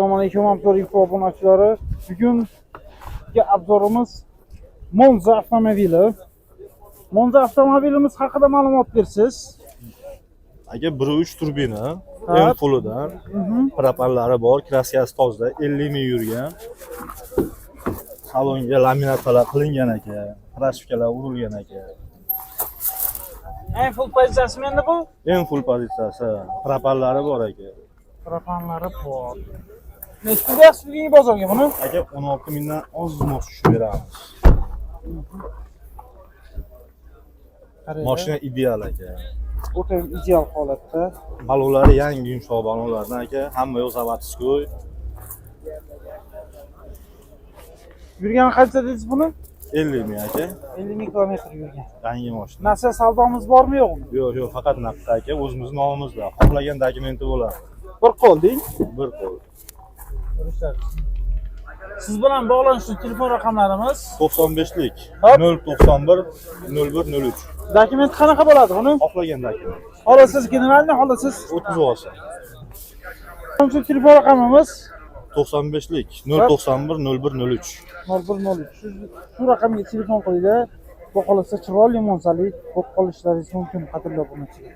Assalomualaikum Abzor info obunachilari. Bugungi obzorimiz Monza avtomobili. Monza avtomobilimiz haqida ma'lumot bersiz. Aka 1.3 turbina, Ha. M fulidan, propanlari bor, kraskasi toza, 50 ming yurgan. Salonga laminatsiyalar qilingan aka, plashtikalar urilgan aka. En full pozitsiyasi menda bu. M full pozitsiyasi, propanlari bor aka. Propanlari bor. Nechta yaxshiligi bozorga buni? Aka 16 mingdan ozmoq tushib beramiz. Mashina ideal aka. O'ta ideal holatda. Balonlari yangi yumshoq balonlardan aka, hamma yo'q zavodskoy. Yurgani qancha dedingiz buni? 50 ming aka. 50 ming kilometr yurgan. Yangi mashina. Narsa savdomiz bormi yo'qmi? Yo'q, faqat naqd aka, o'zimiz nomimizda. Xohlagan dokumenti bo'ladi. Bir qo'lding. Bir qo'l. Siz bilan bog'lanish uchun telefon raqamlarimiz 95lik Hop. 091 0103. dokument qanaqa bo'ladi buni? Xohlagan dokument. Xohlasingiz generalni, xohlasingiz O'tkazib olsa. uchun telefon raqamimiz 95lik 091 0103. 0103. Shu raqamga telefon qilinglar. Bu xohlasa chiroyli Monzali bo'lib qolishlaringiz mumkin, qadrli obunachilar.